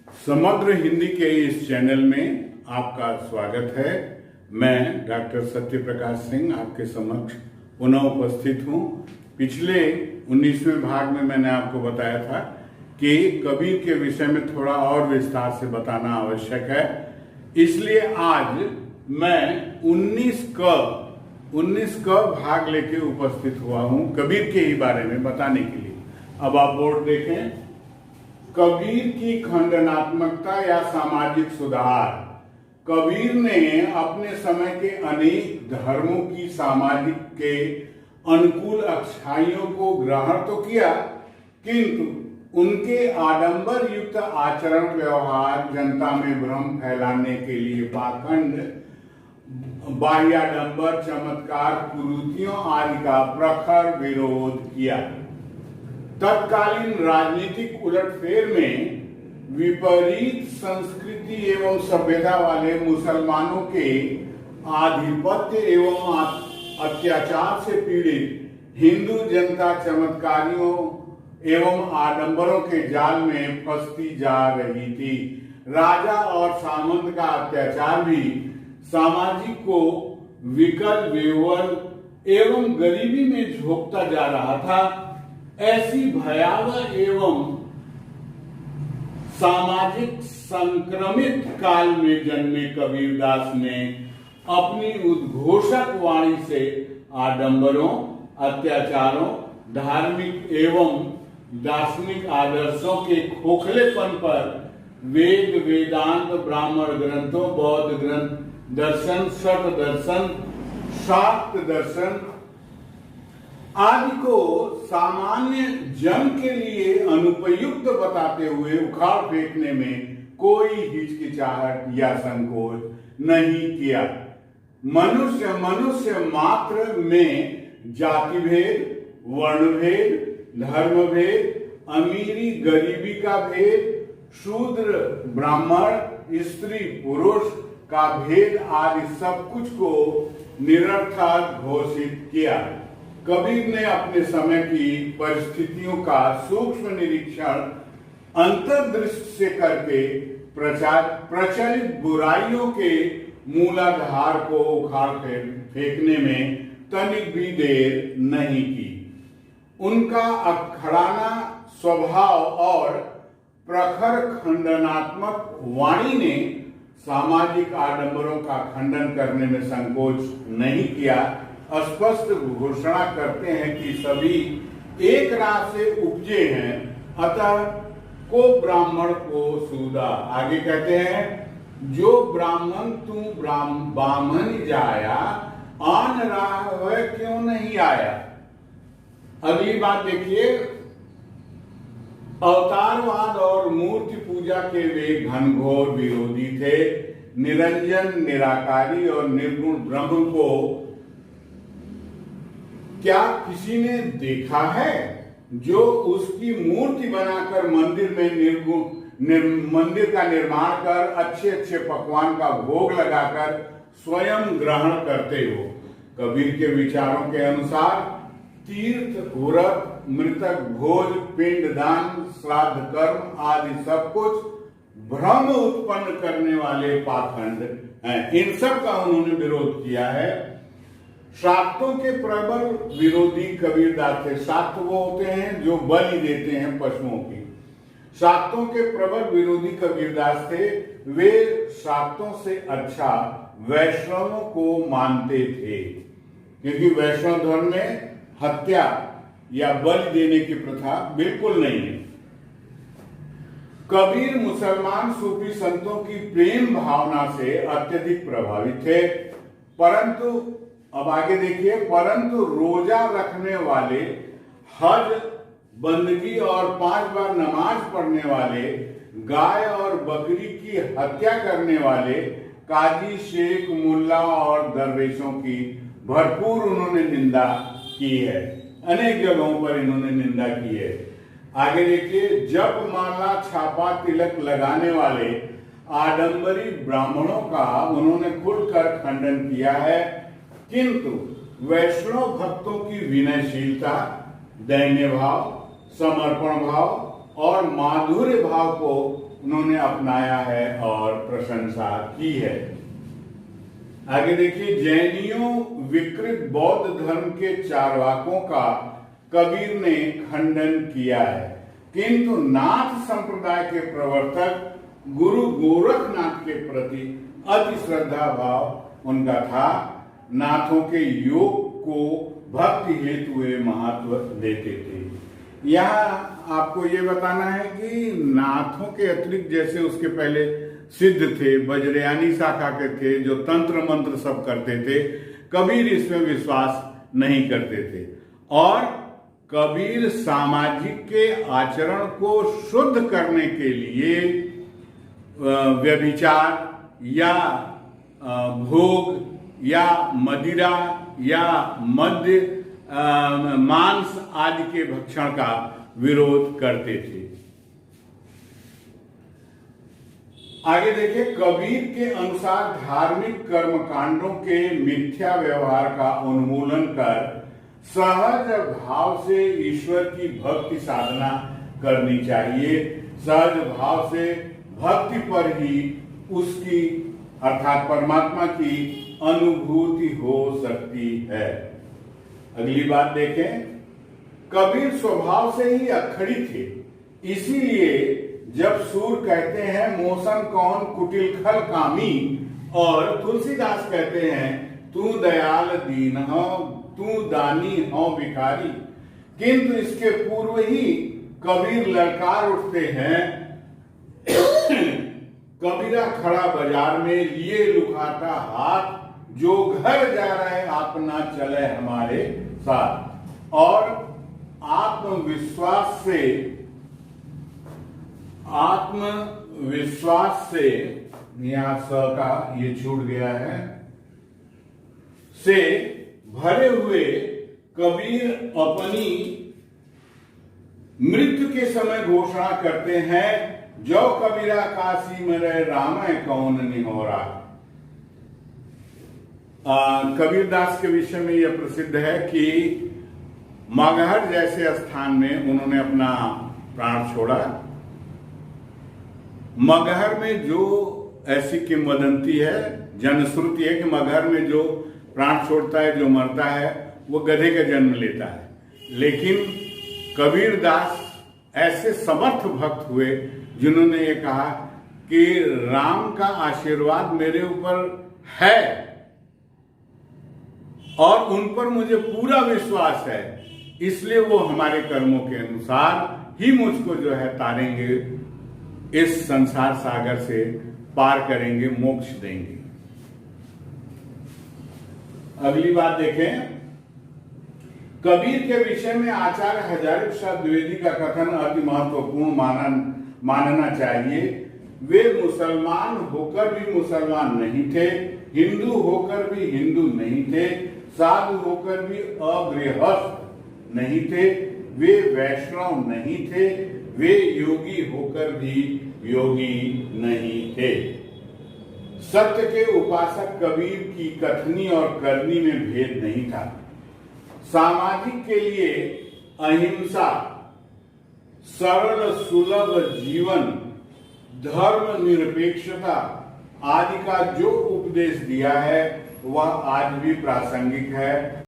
समग्र हिंदी के इस चैनल में आपका स्वागत है। मैं डॉक्टर सत्य प्रकाश सिंह आपके समक्ष पुनः उपस्थित हूँ। पिछले 19वें भाग में मैंने आपको बताया था कि कबीर के विषय में थोड़ा और विस्तार से बताना आवश्यक है, इसलिए आज मैं 19 का भाग लेके उपस्थित हुआ हूँ कबीर के ही बारे में बताने के लिए। अब आप बोर्ड देखें, कबीर की खंडनात्मकता या सामाजिक सुधार। कबीर ने अपने समय के अनेक धर्मों की सामाजिक के अनुकूल अच्छाइयों को ग्रहण तो किया, किंतु उनके आडंबर युक्त आचरण व्यवहार, जनता में भ्रम फैलाने के लिए पाखंड, बाह्याडंबर, चमत्कार, कुरीतियों आदि का प्रखर विरोध किया। तत्कालीन राजनीतिक उलटफेर में विपरीत संस्कृति एवं सभ्यता वाले मुसलमानों के आधिपत्य एवं अत्याचार से पीड़ित हिंदू जनता चमत्कारियों एवं आडंबरों के जाल में फंसती जा रही थी। राजा और सामंत का अत्याचार भी सामाजिक को विकल, बेवल एवं गरीबी में झोंकता जा रहा था। ऐसी भयावह एवं सामाजिक संक्रमित काल में जन्मे कबीरदास ने अपनी उद्घोषक वाणी से आडंबरों, अत्याचारों, धार्मिक एवं दार्शनिक आदर्शों के खोखलेपन पर वेद, वेदांत, ब्राह्मण ग्रंथों, बौद्ध ग्रंथ, दर्शन, शक दर्शन, शाक्त दर्शन आदि को सामान्य जन के लिए अनुपयुक्त बताते हुए उखाड़ फेंकने में कोई हिचकिचाहट या संकोच नहीं किया। मनुष्य मात्र में जाति भेद, वर्ण भेद, धर्म भेद, अमीरी गरीबी का भेद, शूद्र ब्राह्मण, स्त्री पुरुष का भेद आदि सब कुछ को निरर्थक घोषित किया। कबीर ने अपने समय की परिस्थितियों का सूक्ष्म निरीक्षण अंतर्दृष्टि से करके प्रचलित बुराइयों के मूलाधार को उखाड़ फेंकने में तनिक भी देर नहीं की। उनका अखड़ाना स्वभाव और प्रखर खंडनात्मक वाणी ने सामाजिक आडंबरों का खंडन करने में संकोच नहीं किया। स्पष्ट घोषणा करते हैं कि सभी एक राह से उपजे हैं, अतः को ब्राह्मण को सूदा। आगे कहते हैं, जो ब्राह्मण तू बामन जाया, आन राह वह क्यों नहीं आया। अगली बात देखिए, अवतारवाद और मूर्ति पूजा के वे घनघोर विरोधी थे। निरंजन, निराकारी और निर्गुण ब्रह्म को क्या किसी ने देखा है? जो उसकी मूर्ति बनाकर मंदिर में मंदिर का निर्माण कर अच्छे अच्छे पकवान का भोग लगाकर स्वयं ग्रहण करते हो। कबीर के विचारों के अनुसार तीर्थ, व्रत, मृतक भोज, पिंडदान, श्राद्ध कर्म आदि सब कुछ भ्रम उत्पन्न करने वाले पाखंड हैं। इन सब का उन्होंने विरोध किया है। शाक्तों के प्रबल विरोधी कबीरदास थे। शाक्त वो होते हैं जो बलि देते हैं पशुओं की। शाक्तों के प्रबल विरोधी कबीरदास थे। वे शाक्तों से अच्छा वैष्णवों को मानते थे, क्योंकि वैष्णव धर्म में हत्या या बलि देने की प्रथा बिल्कुल नहीं है। कबीर मुसलमान सूफी संतों की प्रेम भावना से अत्यधिक प्रभावित थे, परंतु अब आगे देखिए, परंतु रोजा रखने वाले, हज, बंदगी और 5 बार नमाज पढ़ने वाले, गाय और बकरी की हत्या करने वाले काजी, शेख, मुल्ला और दरवेशों की भरपूर उन्होंने निंदा की है। अनेक जगहों पर इन्होंने निंदा की है। आगे देखिए, जप, माला, छापा, तिलक लगाने वाले आडंबरी ब्राह्मणों का उन्होंने खुलकर खंडन किया है, किंतु वैष्णव भक्तों की विनयशीलता, दैन्य भाव, समर्पण भाव और माधुर्य भाव को उन्होंने अपनाया है और प्रशंसा की है। आगे देखिए, जैनियों विकृत बौद्ध धर्म के चारवाकों का कबीर ने खंडन किया है, किंतु नाथ संप्रदाय के प्रवर्तक गुरु गोरखनाथ के प्रति अति श्रद्धा भाव उनका था। नाथों के योग को भक्ति हेतु वे महत्व देते थे। यहाँ आपको ये बताना है कि नाथों के अतिरिक्त जैसे उसके पहले सिद्ध थे, वज्रयानी शाखा के थे, जो तंत्र मंत्र सब करते थे, कबीर इसमें विश्वास नहीं करते थे। और कबीर सामाजिक के आचरण को शुद्ध करने के लिए व्यभिचार या भोग या मदिरा या मद्य मांस आदि के भक्षण का विरोध करते थे। आगे देखिए, कबीर के अनुसार धार्मिक कर्मकांडों के मिथ्या व्यवहार का उन्मूलन कर सहज भाव से ईश्वर की भक्ति साधना करनी चाहिए। सहज भाव से भक्ति पर ही उसकी अर्थात परमात्मा की अनुभूति हो सकती है। अगली बात देखें, कबीर स्वभाव से ही अखड़ी थे, इसीलिए जब सूर कहते हैं मोसन कौन कुटिल खल कामी, और तुलसीदास कहते हैं तू दयाल दीन हो, तू दानी हो भिखारी, किंतु इसके पूर्व ही कबीर ललकार उठते हैं, कबीरा खड़ा बाजार में लिए लुकाता हाथ, जो घर जा रहे आप ना चले हमारे साथ। और आत्मविश्वास से यहां स का ये छूट गया है, से भरे हुए कबीर अपनी मृत्यु के समय घोषणा करते हैं, जो कबीरा काशी में रहे राम कौन निहोरा। कबीरदास के विषय में यह प्रसिद्ध है कि मगहर जैसे स्थान में उन्होंने अपना प्राण छोड़ा। मगहर में जो ऐसी किंवदंती है, जनश्रुति है कि मगहर में जो प्राण छोड़ता है, जो मरता है, वो गधे का जन्म लेता है। लेकिन कबीरदास ऐसे समर्थ भक्त हुए जिन्होंने ये कहा कि राम का आशीर्वाद मेरे ऊपर है और उन पर मुझे पूरा विश्वास है, इसलिए वो हमारे कर्मों के अनुसार ही मुझको जो है तारेंगे, इस संसार सागर से पार करेंगे, मोक्ष देंगे। अगली बात देखें, कबीर के विषय में आचार्य हजारी प्रसाद द्विवेदी का कथन अति महत्वपूर्ण मानना चाहिए। वे मुसलमान होकर भी मुसलमान नहीं थे, हिंदू होकर भी हिंदू नहीं थे, साधु होकर भी अगृहस्थ नहीं थे, वे वैष्णव नहीं थे, वे योगी होकर भी योगी नहीं थे। सत्य के उपासक कबीर की कथनी और करनी में भेद नहीं था। सामाजिक के लिए अहिंसा, सरल सुलभ जीवन, धर्म निरपेक्षता आदि का जो उपदेश दिया है वह आज भी प्रासंगिक है।